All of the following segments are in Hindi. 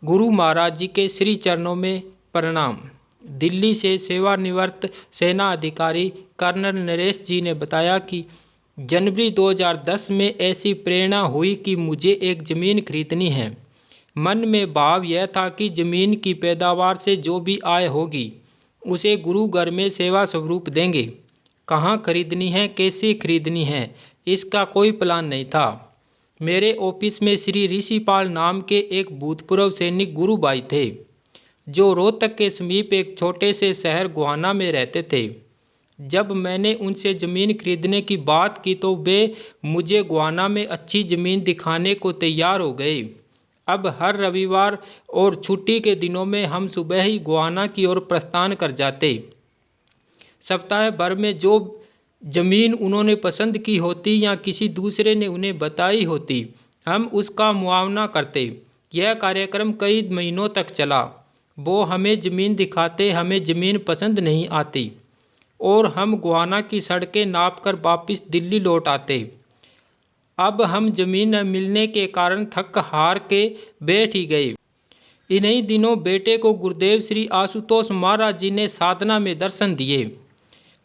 गुरु महाराज जी के श्री चरणों में प्रणाम। दिल्ली से सेवानिवृत्त सेना अधिकारी कर्नल नरेश जी ने बताया कि जनवरी 2010 में ऐसी प्रेरणा हुई कि मुझे एक ज़मीन खरीदनी है। मन में भाव यह था कि ज़मीन की पैदावार से जो भी आय होगी उसे गुरु घर में सेवा स्वरूप देंगे। कहाँ खरीदनी है, कैसे खरीदनी है, इसका कोई प्लान नहीं था। मेरे ऑफिस में श्री ऋषिपाल नाम के एक भूतपूर्व सैनिक गुरु भाई थे, जो रोहतक के समीप एक छोटे से शहर गोहाना में रहते थे। जब मैंने उनसे ज़मीन खरीदने की बात की तो वे मुझे गोहाना में अच्छी ज़मीन दिखाने को तैयार हो गए। अब हर रविवार और छुट्टी के दिनों में हम सुबह ही गोहाना की ओर प्रस्थान कर जाते। सप्ताह भर में जो ज़मीन उन्होंने पसंद की होती या किसी दूसरे ने उन्हें बताई होती, हम उसका मुआवना करते। यह कार्यक्रम कई महीनों तक चला। वो हमें ज़मीन दिखाते, हमें ज़मीन पसंद नहीं आती और हम गोहाना की सड़कें नापकर वापस दिल्ली लौट आते। अब हम ज़मीन न मिलने के कारण थक हार के बैठ ही गए। इन्हीं दिनों बेटे को गुरुदेव श्री आशुतोष महाराज जी ने साधना में दर्शन दिए।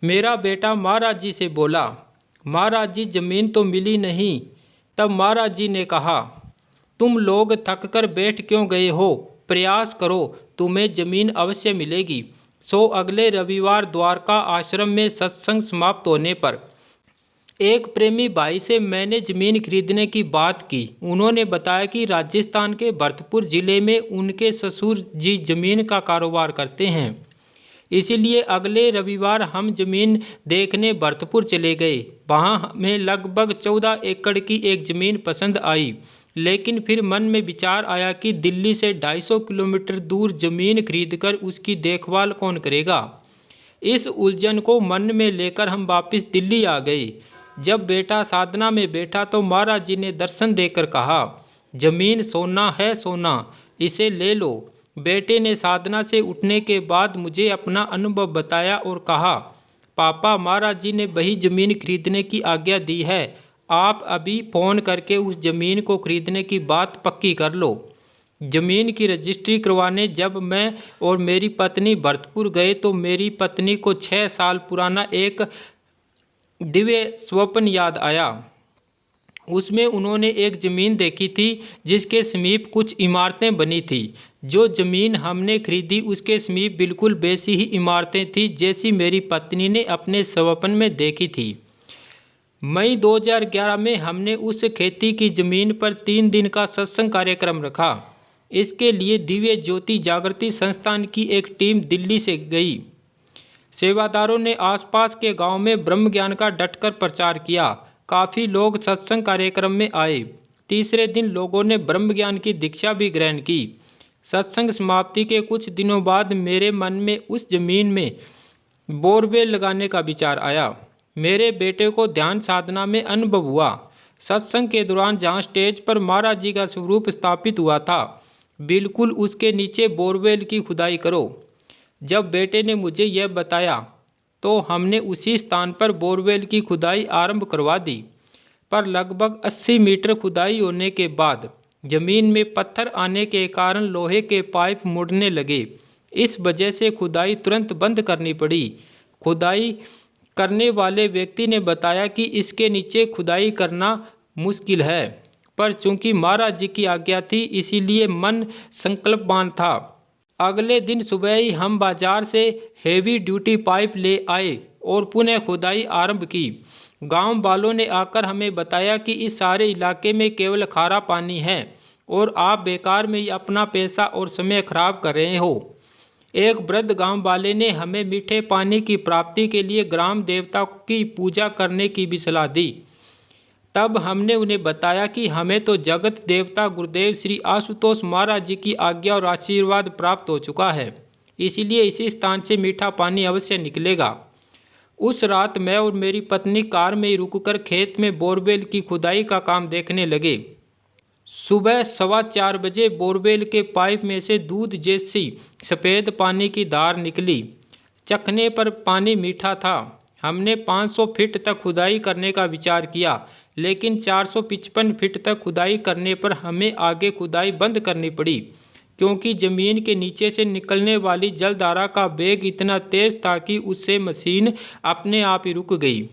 मेरा बेटा महाराज जी से बोला, महाराज जी ज़मीन तो मिली नहीं। तब महाराज जी ने कहा, तुम लोग थक कर बैठ क्यों गए हो, प्रयास करो, तुम्हें ज़मीन अवश्य मिलेगी। सो अगले रविवार द्वारका आश्रम में सत्संग समाप्त होने पर एक प्रेमी भाई से मैंने ज़मीन खरीदने की बात की। उन्होंने बताया कि राजस्थान के भरतपुर ज़िले में उनके ससुर जी ज़मीन का कारोबार करते हैं, इसीलिए अगले रविवार हम ज़मीन देखने भरतपुर चले गए। वहाँ हमें लगभग 14 एकड़ की एक ज़मीन पसंद आई, लेकिन फिर मन में विचार आया कि दिल्ली से 250 किलोमीटर दूर ज़मीन खरीदकर उसकी देखभाल कौन करेगा। इस उलझन को मन में लेकर हम वापस दिल्ली आ गए। जब बेटा साधना में बैठा तो महाराज जी ने दर्शन देकर कहा, ज़मीन सोना है सोना, इसे ले लो। बेटे ने साधना से उठने के बाद मुझे अपना अनुभव बताया और कहा, पापा महाराज जी ने वही ज़मीन खरीदने की आज्ञा दी है। आप अभी फ़ोन करके उस ज़मीन को खरीदने की बात पक्की कर लो। ज़मीन की रजिस्ट्री करवाने जब मैं और मेरी पत्नी भरतपुर गए तो मेरी पत्नी को 6 साल पुराना एक दिव्य स्वप्न याद आया। उसमें उन्होंने एक ज़मीन देखी थी जिसके समीप कुछ इमारतें बनी थी। जो ज़मीन हमने खरीदी उसके समीप बिल्कुल वैसी ही इमारतें थी जैसी मेरी पत्नी ने अपने स्वप्न में देखी थी। मई 2011 में हमने उस खेती की ज़मीन पर 3 दिन का सत्संग कार्यक्रम रखा। इसके लिए दिव्य ज्योति जागृति संस्थान की एक टीम दिल्ली से गई। सेवादारों ने आसपास के गांव में ब्रह्म ज्ञान का डटकर प्रचार किया। काफ़ी लोग सत्संग कार्यक्रम में आए। तीसरे दिन लोगों ने ब्रह्म ज्ञान की दीक्षा भी ग्रहण की। सत्संग समाप्ति के कुछ दिनों बाद मेरे मन में उस ज़मीन में बोरवेल लगाने का विचार आया। मेरे बेटे को ध्यान साधना में अनुभव हुआ। सत्संग के दौरान जहाँ स्टेज पर महाराज जी का स्वरूप स्थापित हुआ था, बिल्कुल उसके नीचे बोरवेल की खुदाई करो। जब बेटे ने मुझे यह बताया तो हमने उसी स्थान पर बोरवेल की खुदाई आरंभ करवा दी। पर लगभग 80 मीटर खुदाई होने के बाद ज़मीन में पत्थर आने के कारण लोहे के पाइप मुड़ने लगे। इस वजह से खुदाई तुरंत बंद करनी पड़ी। खुदाई करने वाले व्यक्ति ने बताया कि इसके नीचे खुदाई करना मुश्किल है, पर चूंकि महाराज जी की आज्ञा थी इसीलिए मन संकल्पवान था। अगले दिन सुबह ही हम बाजार से हेवी ड्यूटी पाइप ले आए और पुनः खुदाई आरंभ की। गांव वालों ने आकर हमें बताया कि इस सारे इलाके में केवल खारा पानी है और आप बेकार में ही अपना पैसा और समय खराब कर रहे हो। एक वृद्ध गांव वाले ने हमें मीठे पानी की प्राप्ति के लिए ग्राम देवता की पूजा करने की भी सलाह दी। तब हमने उन्हें बताया कि हमें तो जगत देवता गुरुदेव श्री आशुतोष महाराज जी की आज्ञा और आशीर्वाद प्राप्त हो चुका है, इसीलिए इसी स्थान से मीठा पानी अवश्य निकलेगा। उस रात मैं और मेरी पत्नी कार में ही रुककर खेत में बोरवेल की खुदाई का काम देखने लगे। सुबह 4:15 बजे बोरवेल के पाइप में से दूध जैसी सफ़ेद पानी की धार निकली। चखने पर पानी मीठा था। हमने 500 फीट तक खुदाई करने का विचार किया, लेकिन 455 फीट तक खुदाई करने पर हमें आगे खुदाई बंद करनी पड़ी। क्योंकि ज़मीन के नीचे से निकलने वाली जलधारा का वेग इतना तेज़ था कि उससे मशीन अपने आप ही रुक गई।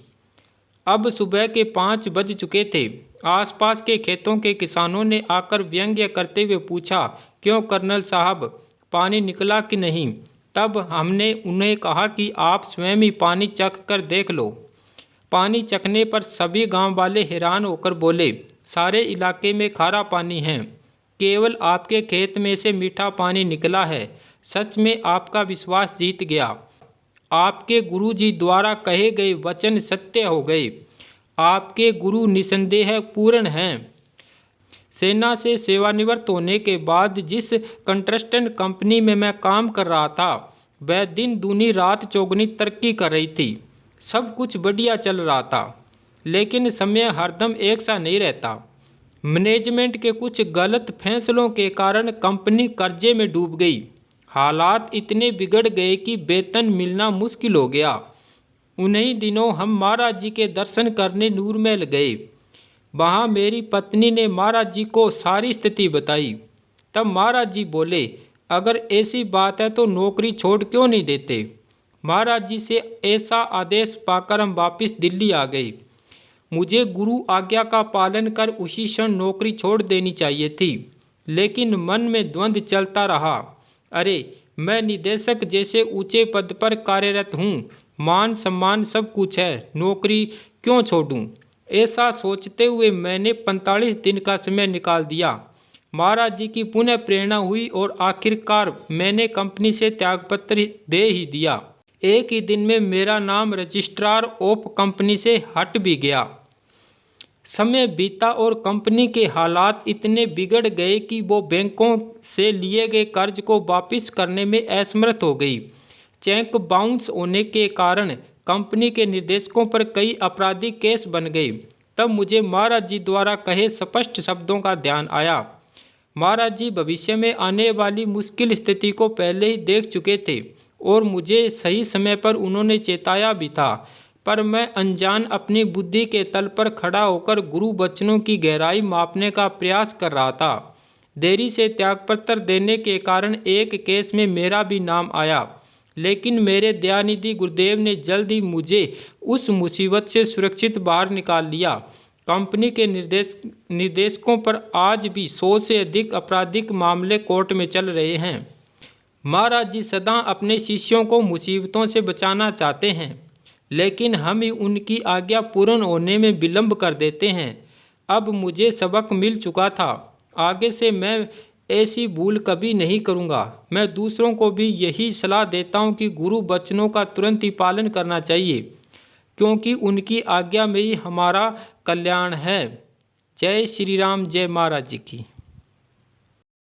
अब सुबह के 5 बज चुके थे। आसपास के खेतों के किसानों ने आकर व्यंग्य करते हुए पूछा, क्यों कर्नल साहब, पानी निकला कि नहीं? तब हमने उन्हें कहा कि आप स्वयं ही पानी चख कर देख लो। पानी चखने पर सभी गांव वाले हैरान होकर बोले, सारे इलाके में खारा पानी है, केवल आपके खेत में से मीठा पानी निकला है। सच में आपका विश्वास जीत गया। आपके गुरुजी द्वारा कहे गए वचन सत्य हो गए। आपके गुरु निसंदेह पूर्ण हैं। सेना से सेवानिवृत्त होने के बाद जिस कंस्ट्रक्शन कंपनी में मैं काम कर रहा था, वह दिन दूनी रात चौगुनी तरक्की कर रही थी। सब कुछ बढ़िया चल रहा था, लेकिन समय हरदम एक सा नहीं रहता। मैनेजमेंट के कुछ गलत फैसलों के कारण कंपनी कर्जे में डूब गई। हालात इतने बिगड़ गए कि वेतन मिलना मुश्किल हो गया। उन्हीं दिनों हम महाराज जी के दर्शन करने नूरमहल गए। वहाँ मेरी पत्नी ने महाराज जी को सारी स्थिति बताई। तब महाराज जी बोले, अगर ऐसी बात है तो नौकरी छोड़ क्यों नहीं देते? महाराज जी से ऐसा आदेश पाकर हम वापस दिल्ली आ गए। मुझे गुरु आज्ञा का पालन कर उसी क्षण नौकरी छोड़ देनी चाहिए थी, लेकिन मन में द्वंद्व चलता रहा। अरे, मैं निदेशक जैसे ऊंचे पद पर कार्यरत हूँ, मान सम्मान सब कुछ है, नौकरी क्यों छोड़ूं? ऐसा सोचते हुए मैंने 45 दिन का समय निकाल दिया। महाराज जी की पुनः प्रेरणा हुई और आखिरकार मैंने कंपनी से त्यागपत्र दे ही दिया। एक ही दिन में मेरा नाम रजिस्ट्रार ऑफ कंपनी से हट भी गया। समय बीता और कंपनी के हालात इतने बिगड़ गए कि वो बैंकों से लिए गए कर्ज को वापस करने में असमर्थ हो गई। चेक बाउंस होने के कारण कंपनी के निर्देशकों पर कई आपराधिक केस बन गए। तब मुझे महाराज जी द्वारा कहे स्पष्ट शब्दों का ध्यान आया। महाराज जी भविष्य में आने वाली मुश्किल स्थिति को पहले ही देख चुके थे और मुझे सही समय पर उन्होंने चेताया भी था, पर मैं अनजान अपनी बुद्धि के तल पर खड़ा होकर गुरु वचनों की गहराई मापने का प्रयास कर रहा था। देरी से त्यागपत्र देने के कारण एक केस में मेरा भी नाम आया, लेकिन मेरे दयानिधि गुरुदेव ने जल्द ही मुझे उस मुसीबत से सुरक्षित बाहर निकाल लिया। कंपनी के निर्देशकों पर आज भी 100 से अधिक आपराधिक मामले कोर्ट में चल रहे हैं। महाराज जी सदा अपने शिष्यों को मुसीबतों से बचाना चाहते हैं, लेकिन हम ही उनकी आज्ञा पूर्ण होने में विलंब कर देते हैं। अब मुझे सबक मिल चुका था, आगे से मैं ऐसी भूल कभी नहीं करूँगा। मैं दूसरों को भी यही सलाह देता हूँ कि गुरु वचनों का तुरंत ही पालन करना चाहिए, क्योंकि उनकी आज्ञा में ही हमारा कल्याण है। जय श्री राम, जय महाराज जी की।